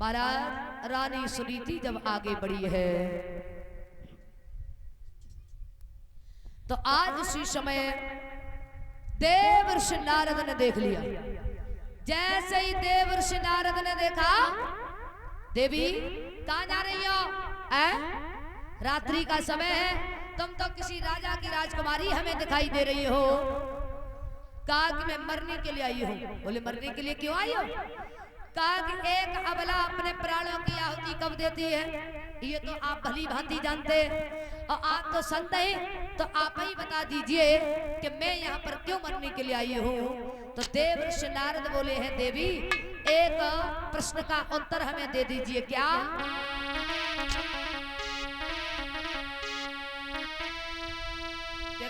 महाराज रानी सुनीति जब आगे बढ़ी है तो आज उसी समय देवर्षि नारद ने देख लिया। जैसे ही देवर्षि नारद ने देखा, देवी कहां जा रही हो? रात्रि का समय है, तुम तो किसी राजा की राजकुमारी हमें दिखाई दे रही हो। कहा कि मैं मरने के लिए आई हूँ। बोले मरने के लिए क्यों आई हो? कहा कि एक अबला अपने प्राणों की आहुति कब देती है ये तो आप भली भांति जानते, और आप तो संत हैं, तो आप ही बता दीजिए कि मैं यहाँ पर क्यों मरने के लिए आई हूँ। तो देवर्षि नारद बोले हैं देवी एक प्रश्न का उत्तर हमें दे दीजिए। क्या?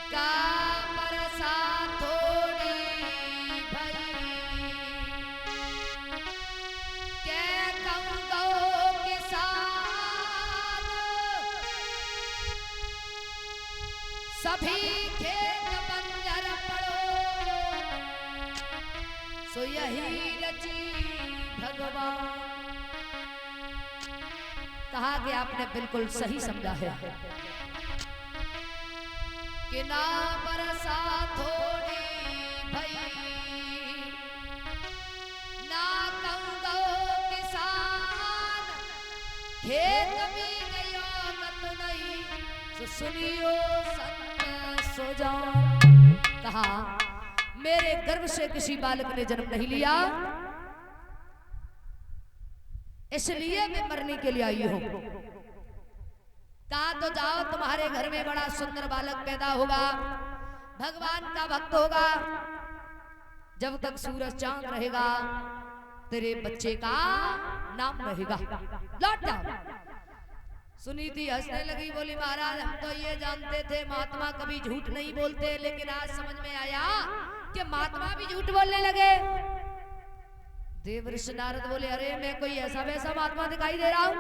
का बरसात थोड़ी भई के कहूँ किसान सभी खेत बंजर पड़ो सो यही रची भगवान। कहा कि आपने बिल्कुल सही समझा है कि ना बरसा थोड़ी भई ना कहूँ किसान खेत भी गयो मत नहीं सो सुनियो संत सो जान। कहा मेरे गर्भ से किसी बालक ने जन्म नहीं लिया, इसलिए मैं मरने के लिए आई हूं। कहा तो जाओ तुम्हारे घर में बड़ा सुंदर बालक पैदा होगा, भगवान का भक्त होगा, जब तक सूरज चांद रहेगा तेरे बच्चे का नाम रहेगा, लौट जाओ। सुनीति हंसने लगी, बोली महाराज हम तो ये जानते थे महात्मा कभी झूठ नहीं बोलते, लेकिन आज समझ में आया कि महात्मा भी झूठ बोलने लगे। देवर्षि नारद बोले अरे मैं कोई ऐसा वैसा महात्मा दिखाई दे रहा हूं?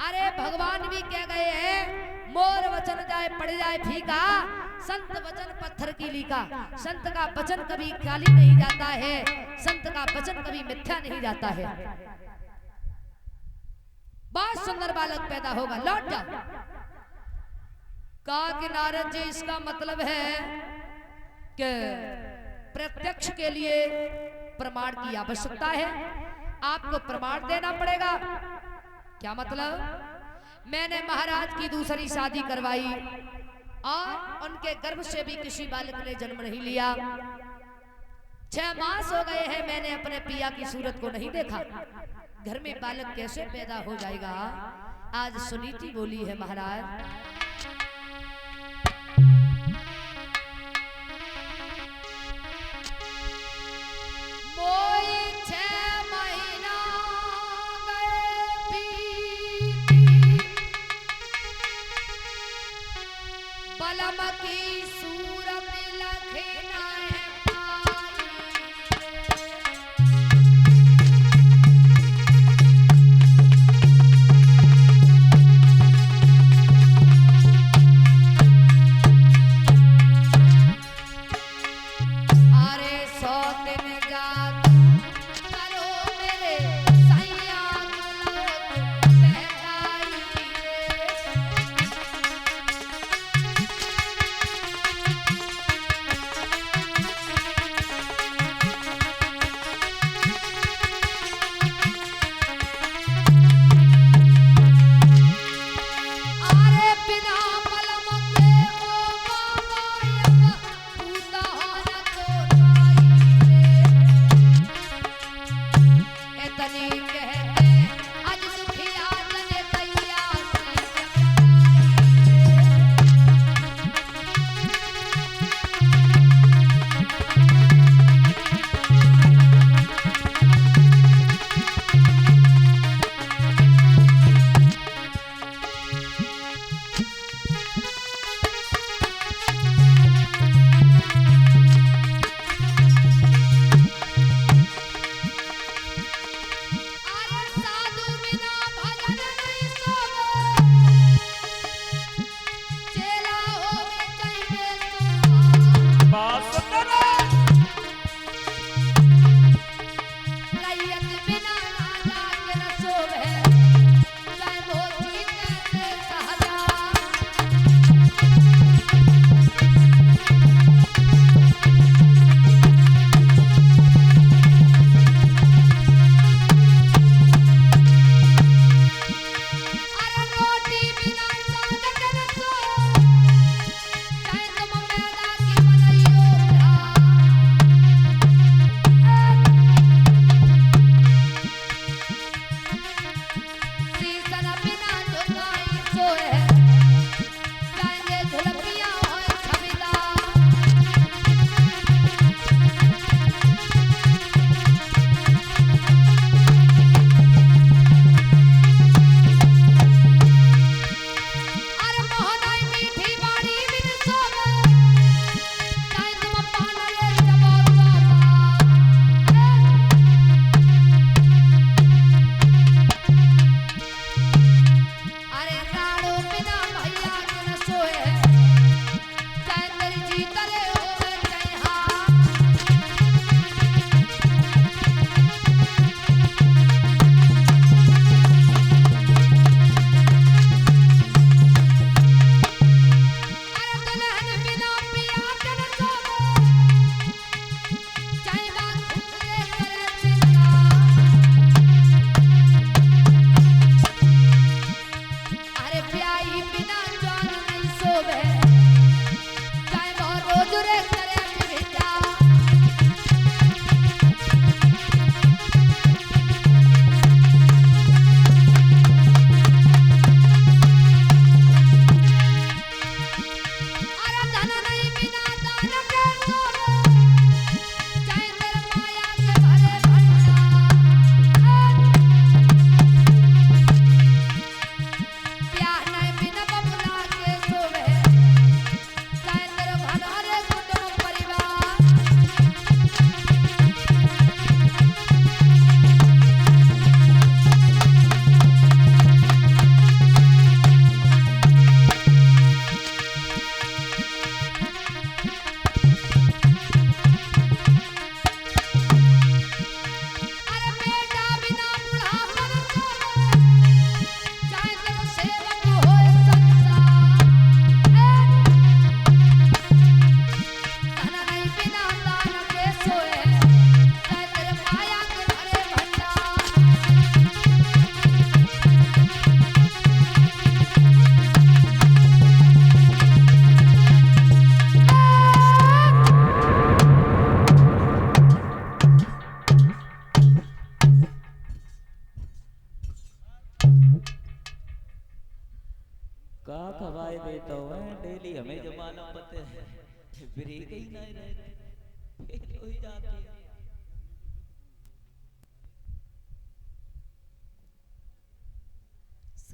अरे भगवान भी कह गए हैं मोर वचन जाए पड़ जाए फीका, संत वचन पत्थर की लीका। संत का वचन कभी खाली नहीं जाता है, संत का वचन कभी मिथ्या नहीं जाता है। बहुत सुंदर बालक पैदा होगा, लौट जाओ। कहा कि नारद जी इसका मतलब है कि प्रत्यक्ष के लिए प्रमाण की आवश्यकता है, आपको प्रमाण देना पड़ेगा। क्या मतलब? मैंने महाराज की दूसरी शादी करवाई और उनके गर्भ से भी किसी बालक ने जन्म नहीं लिया। 6 मास हो गए हैं मैंने अपने पिया की सूरत को नहीं देखा, घर में बालक कैसे पैदा हो जाएगा? आज सुनीति बोली है महाराज मोई 6 महीना बलम की सूरत लखना है पाई।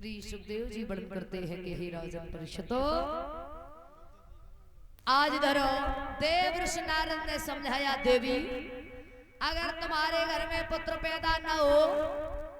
श्री सुखदेव जी वर्णन करते हैं कि हे राजन परिषदो, आज धरो देव ऋषि नारद ने समझाया, देवी अगर तुम्हारे घर में पुत्र पैदा न हो